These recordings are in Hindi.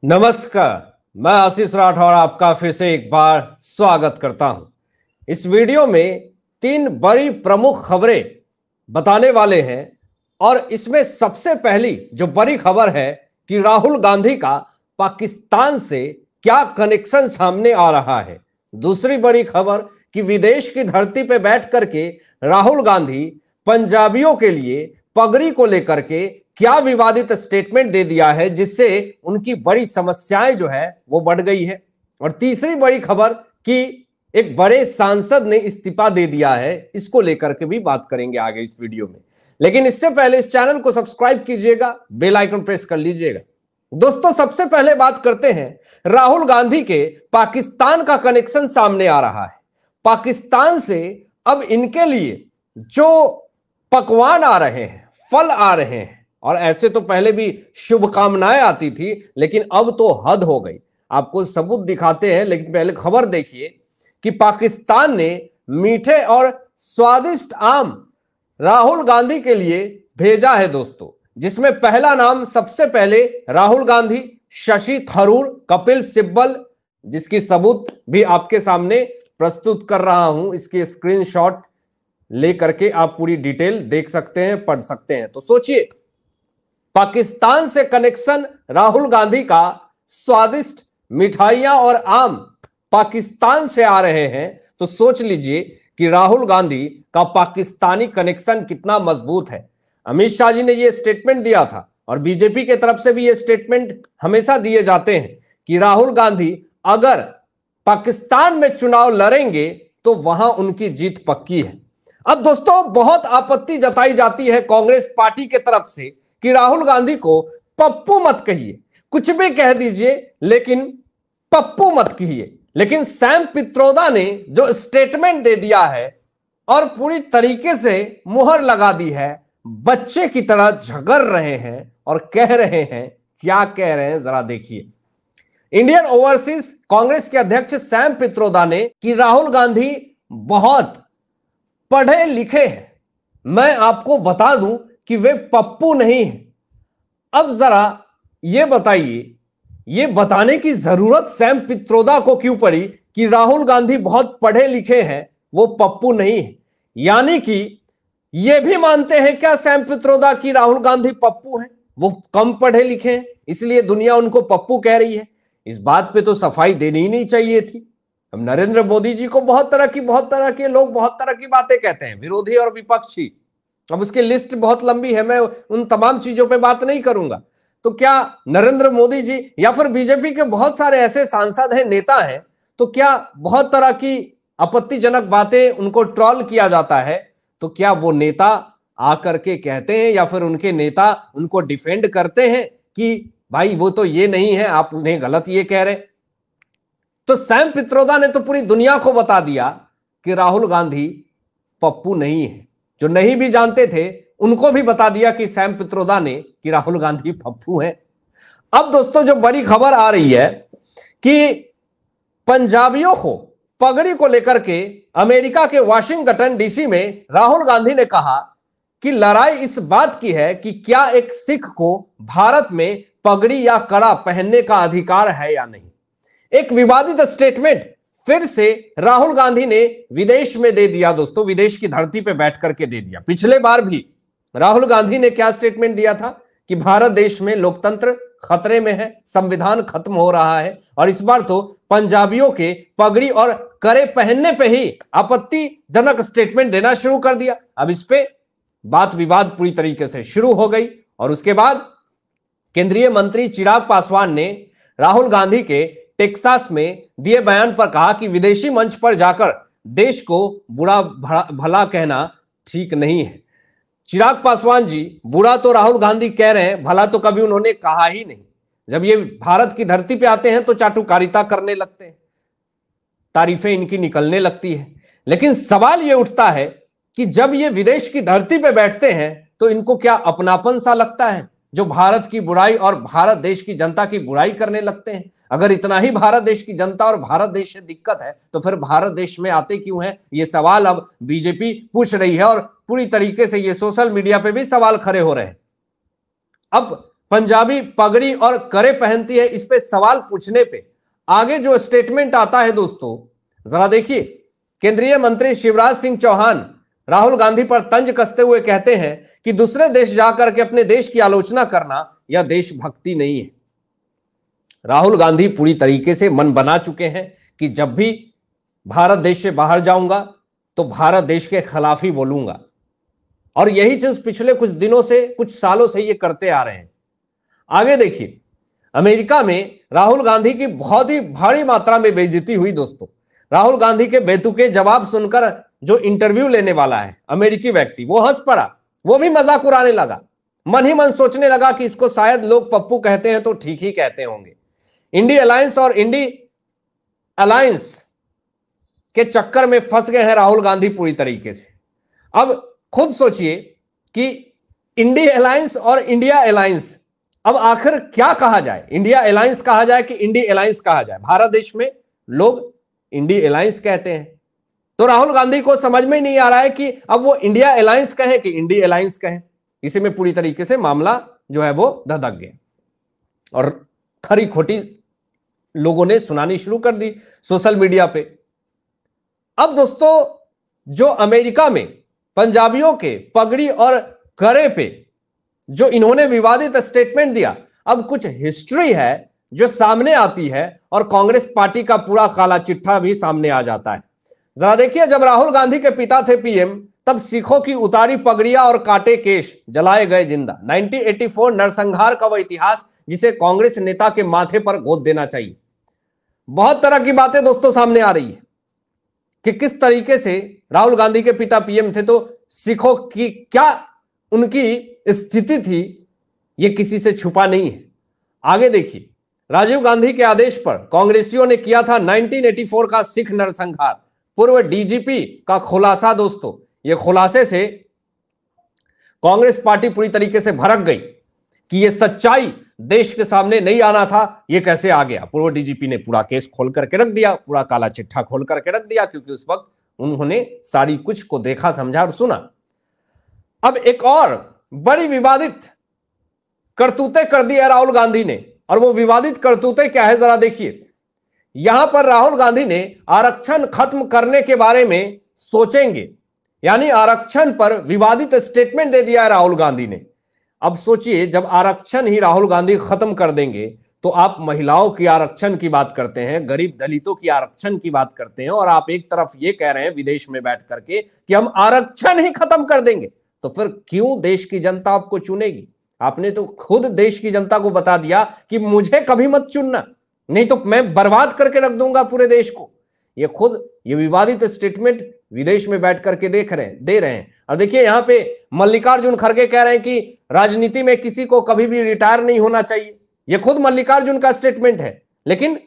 नमस्कार। मैं आशीष राठौर आपका फिर से एक बार स्वागत करता हूं। इस वीडियो में तीन बड़ी प्रमुख खबरें बताने वाले हैं और इसमें सबसे पहली जो बड़ी खबर है कि राहुल गांधी का पाकिस्तान से क्या कनेक्शन सामने आ रहा है। दूसरी बड़ी खबर कि विदेश की धरती पर बैठ करके राहुल गांधी पंजाबियों के लिए पगड़ी को लेकर के क्या विवादित स्टेटमेंट दे दिया है जिससे उनकी बड़ी समस्याएं जो है वो बढ़ गई है। और तीसरी बड़ी खबर कि एक बड़े सांसद ने इस्तीफा दे दिया है, इसको लेकर के भी बात करेंगे आगे इस वीडियो में। लेकिन इससे पहले इस चैनल को सब्सक्राइब कीजिएगा, बेल आइकन प्रेस कर लीजिएगा। दोस्तों, सबसे पहले बात करते हैं राहुल गांधी के पाकिस्तान का कनेक्शन सामने आ रहा है। पाकिस्तान से अब इनके लिए जो पकवान आ रहे हैं, फल आ रहे हैं, और ऐसे तो पहले भी शुभकामनाएं आती थी, लेकिन अब तो हद हो गई। आपको सबूत दिखाते हैं, लेकिन पहले खबर देखिए कि पाकिस्तान ने मीठे और स्वादिष्ट आम राहुल गांधी के लिए भेजा है दोस्तों, जिसमें पहला नाम सबसे पहले राहुल गांधी, शशि थरूर, कपिल सिब्बल, जिसकी सबूत भी आपके सामने प्रस्तुत कर रहा हूं। इसके स्क्रीनशॉट लेकर के आप पूरी डिटेल देख सकते हैं, पढ़ सकते हैं। तो सोचिए, पाकिस्तान से कनेक्शन राहुल गांधी का, स्वादिष्ट मिठाइयां और आम पाकिस्तान से आ रहे हैं, तो सोच लीजिए कि राहुल गांधी का पाकिस्तानी कनेक्शन कितना मजबूत है। अमित शाह जी ने यह स्टेटमेंट दिया था और बीजेपी के तरफ से भी यह स्टेटमेंट हमेशा दिए जाते हैं कि राहुल गांधी अगर पाकिस्तान में चुनाव लड़ेंगे तो वहां उनकी जीत पक्की है। अब दोस्तों, बहुत आपत्ति जताई जाती है कांग्रेस पार्टी के तरफ से कि राहुल गांधी को पप्पू मत कहिए, कुछ भी कह दीजिए, लेकिन पप्पू मत कहिए। लेकिन सैम पित्रोदा ने जो स्टेटमेंट दे दिया है और पूरी तरीके से मुहर लगा दी है, बच्चे की तरह झगड़ रहे हैं और कह रहे हैं, क्या कह रहे हैं जरा देखिए। इंडियन ओवरसीज कांग्रेस के अध्यक्ष सैम पित्रोदा ने कि राहुल गांधी बहुत पढ़े लिखे हैं। मैं आपको बता दूं कि वे पप्पू नहीं है। अब जरा यह बताइए, यह बताने की जरूरत सैम पित्रोदा को क्यों पड़ी कि राहुल गांधी बहुत पढ़े लिखे हैं, वो पप्पू नहीं है? यानी कि यह भी मानते हैं क्या सैम पित्रोदा कि राहुल गांधी पप्पू हैं, वो कम पढ़े लिखे हैं, इसलिए दुनिया उनको पप्पू कह रही है? इस बात पे तो सफाई देनी ही नहीं चाहिए थी। अब नरेंद्र मोदी जी को बहुत तरह के लोग बहुत तरह की बातें कहते हैं, विरोधी और विपक्षी। अब उसकी लिस्ट बहुत लंबी है, मैं उन तमाम चीजों पे बात नहीं करूंगा। तो क्या नरेंद्र मोदी जी या फिर बीजेपी के बहुत सारे ऐसे सांसद हैं, नेता हैं, तो क्या बहुत तरह की आपत्तिजनक बातें उनको ट्रोल किया जाता है, तो क्या वो नेता आकर के कहते हैं या फिर उनके नेता उनको डिफेंड करते हैं कि भाई वो तो ये नहीं है, आप उन्हें गलत ये कह रहे? तो सैम पित्रोदा ने तो पूरी दुनिया को बता दिया कि राहुल गांधी पप्पू नहीं है। जो नहीं भी जानते थे उनको भी बता दिया कि सैम पित्रोदा ने कि राहुल गांधी पप्पू हैं। अब दोस्तों, जो बड़ी खबर आ रही है कि पंजाबियों को पगड़ी को लेकर के अमेरिका के वाशिंगटन डीसी में राहुल गांधी ने कहा कि लड़ाई इस बात की है कि क्या एक सिख को भारत में पगड़ी या कड़ा पहनने का अधिकार है या नहीं। एक विवादित स्टेटमेंट फिर से राहुल गांधी ने विदेश में दे दिया दोस्तों, विदेश की धरती पे बैठ करके दे दिया। पिछले बार भी राहुल गांधी ने क्या स्टेटमेंट दिया था कि भारत देश में लोकतंत्र खतरे में है, संविधान खत्म हो रहा है, और इस बार तो पंजाबियों के पगड़ी और कड़े पहनने पे ही आपत्तिजनक स्टेटमेंट देना शुरू कर दिया। अब इस पे बात विवाद पूरी तरीके से शुरू हो गई और उसके बाद केंद्रीय मंत्री चिराग पासवान ने राहुल गांधी के टेक्सास में दिए बयान पर कहा कि विदेशी मंच पर जाकर देश को बुरा भला कहना ठीक नहीं है। चिराग पासवान जी बुरा तो राहुल गांधी कह रहे हैं, भला तो कभी उन्होंने कहा ही नहीं। जब ये भारत की धरती पे आते हैं तो चाटुकारिता करने लगते हैं, तारीफें इनकी निकलने लगती है। लेकिन सवाल ये उठता है कि जब ये विदेश की धरती पे बैठते हैं तो इनको क्या अपनापन सा लगता है, जो भारत की बुराई और भारत देश की जनता की बुराई करने लगते हैं? अगर इतना ही भारत देश की जनता और भारत देश से दिक्कत है तो फिर भारत देश में आते क्यों हैं? ये सवाल अब बीजेपी पूछ रही है और पूरी तरीके से ये सोशल मीडिया पे भी सवाल खड़े हो रहे हैं। अब पंजाबी पगड़ी और करे पहनती है, इस पे सवाल पूछने पे आगे जो स्टेटमेंट आता है दोस्तों, जरा देखिए। केंद्रीय मंत्री शिवराज सिंह चौहान राहुल गांधी पर तंज कसते हुए कहते हैं कि दूसरे देश जाकर के अपने देश की आलोचना करना यह देशभक्ति नहीं है। राहुल गांधी पूरी तरीके से मन बना चुके हैं कि जब भी भारत देश से बाहर जाऊंगा तो भारत देश के खिलाफ ही बोलूंगा, और यही चीज पिछले कुछ दिनों से, कुछ सालों से ये करते आ रहे हैं। आगे देखिए, अमेरिका में राहुल गांधी की बहुत ही भारी मात्रा में बेइज्जती हुई दोस्तों। राहुल गांधी के बेतुके जवाब सुनकर जो इंटरव्यू लेने वाला है अमेरिकी व्यक्ति, वो हंस पड़ा, वो भी मजाक उड़ाने लगा, मन ही मन सोचने लगा कि इसको शायद लोग पप्पू कहते हैं तो ठीक ही कहते होंगे। इंडी अलायंस और इंडी अलायंस के चक्कर में फंस गए हैं राहुल गांधी पूरी तरीके से। अब खुद सोचिए कि इंडी अलायंस और इंडिया अलायंस, अब आखिर क्या कहा जाए? इंडिया अलायंस कहा जाए कि इंडी अलायंस कहा जाए? भारत देश में लोग इंडी अलायंस कहते हैं, तो राहुल गांधी को समझ में नहीं आ रहा है कि अब वो इंडिया अलायंस कहें कि इंडी अलायंस कहें। इसी में पूरी तरीके से मामला जो है वो धधक गया और खरी खोटी लोगों ने सुनानी शुरू कर दी सोशल मीडिया पे। अब दोस्तों, जो अमेरिका में पंजाबियों के पगड़ी और करे पे जो इन्होंने विवादित स्टेटमेंट दिया, अब कुछ हिस्ट्री है जो सामने आती है और कांग्रेस पार्टी का पूरा काला चिट्ठा भी सामने आ जाता है। जरा देखिए, जब राहुल गांधी के पिता थे पीएम, तब सिखों की उतारी पगड़ियां और काटे केश, जलाए गए जिंदा। 1984 नरसंहार का वह इतिहास जिसे कांग्रेस नेता के माथे पर गोद देना चाहिए। बहुत तरह की बातें दोस्तों सामने आ रही है कि किस तरीके से राहुल गांधी के पिता पीएम थे तो सिखों की क्या उनकी स्थिति थी, यह किसी से छुपा नहीं है। आगे देखिए, राजीव गांधी के आदेश पर कांग्रेसियों ने किया था 1984 का सिख नरसंहार। पूर्व डीजीपी का खुलासा दोस्तों, यह खुलासे से कांग्रेस पार्टी पूरी तरीके से भड़क गई कि यह सच्चाई देश के सामने नहीं आना था, यह कैसे आ गया। पूर्व डीजीपी ने पूरा केस खोल करके रख दिया, पूरा काला चिट्ठा खोल करके रख दिया, क्योंकि उस वक्त उन्होंने सारी कुछ को देखा, समझा और सुना। अब एक और बड़ी विवादित करतूतें कर दी है राहुल गांधी ने, और वो विवादित करतूतें क्या है जरा देखिए। यहां पर राहुल गांधी ने आरक्षण खत्म करने के बारे में सोचेंगे, यानी आरक्षण पर विवादित स्टेटमेंट दे दिया है राहुल गांधी ने। अब सोचिए, जब आरक्षण ही राहुल गांधी खत्म कर देंगे तो आप महिलाओं की आरक्षण की बात करते हैं, गरीब दलितों की आरक्षण की बात करते हैं, और आप एक तरफ ये कह रहे हैं विदेश में बैठ करके कि हम आरक्षण ही खत्म कर देंगे, तो फिर क्यों देश की जनता आपको चुनेगी? आपने तो खुद देश की जनता को बता दिया कि मुझे कभी मत चुनना, नहीं तो मैं बर्बाद करके रख दूंगा पूरे देश को। ये खुद ये विवादित स्टेटमेंट विदेश में बैठ करके दे रहे हैं। और देखिए, यहां पे मल्लिकार्जुन खड़गे कह रहे हैं कि राजनीति में किसी को कभी भी रिटायर नहीं होना चाहिए। ये खुद मल्लिकार्जुन का स्टेटमेंट है, लेकिन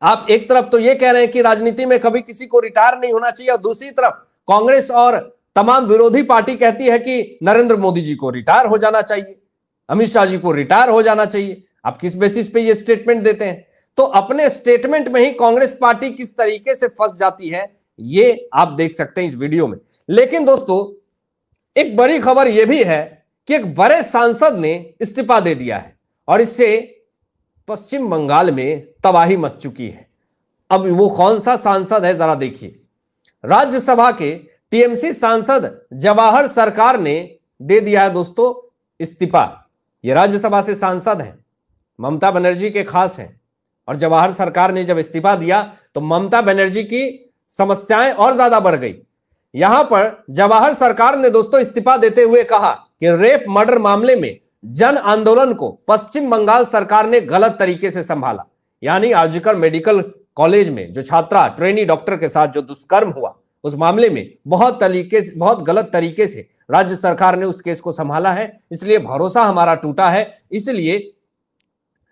आप एक तरफ तो ये कह रहे हैं कि राजनीति में कभी किसी को रिटायर नहीं होना चाहिए, और दूसरी तरफ कांग्रेस और तमाम विरोधी पार्टी कहती है कि नरेंद्र मोदी जी को रिटायर हो जाना चाहिए, अमित शाह जी को रिटायर हो जाना चाहिए। आप किस बेसिस पे ये स्टेटमेंट देते हैं? तो अपने स्टेटमेंट में ही कांग्रेस पार्टी किस तरीके से फंस जाती है, ये आप देख सकते हैं इस वीडियो में। लेकिन दोस्तों, एक बड़ी खबर यह भी है कि एक बड़े सांसद ने इस्तीफा दे दिया है, और इससे पश्चिम बंगाल में तबाही मच चुकी है। अब वो कौन सा सांसद है जरा देखिए। राज्यसभा के टीएमसी सांसद जवाहर सरकार ने दे दिया है दोस्तों इस्तीफा। ये राज्यसभा से सांसद हैं, ममता बनर्जी के खास हैं, और जवाहर सरकार ने जब इस्तीफा दिया तो ममता बनर्जी की समस्याएं और ज्यादा बढ़ गई। यहां पर जवाहर सरकार ने दोस्तों इस्तीफा देते हुए कहा कि रेप मर्डर मामले में जन आंदोलन को पश्चिम बंगाल सरकार ने गलत तरीके से संभाला। यानी आरजीकर मेडिकल कॉलेज में जो छात्रा ट्रेनी डॉक्टर के साथ जो दुष्कर्म हुआ, उस मामले में बहुत गलत तरीके से राज्य सरकार ने उस केस को संभाला है, इसलिए भरोसा हमारा टूटा है, इसलिए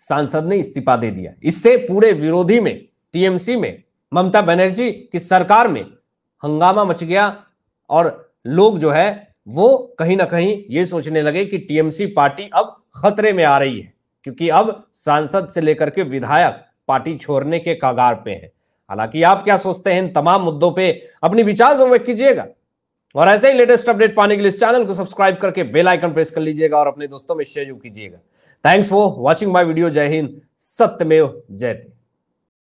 सांसद ने इस्तीफा दे दिया। इससे पूरे विरोधी में, टीएमसी में, ममता बनर्जी की सरकार में हंगामा मच गया, और लोग जो है वो कहीं ना कहीं ये सोचने लगे कि टीएमसी पार्टी अब खतरे में आ रही है, क्योंकि अब सांसद से लेकर के विधायक पार्टी छोड़ने के कगार पे हैं। हालांकि आप क्या सोचते हैं इन तमाम मुद्दों पे अपनी विचार व्यक्त कीजिएगा। और ऐसे ही लेटेस्ट अपडेट पाने के लिए इस चैनल को सब्सक्राइब करके बेल आइकन प्रेस कर लीजिएगा और अपने दोस्तों में शेयर कीजिएगा। Thanks for watching my video. जय हिंद, सत्यमेव जयते।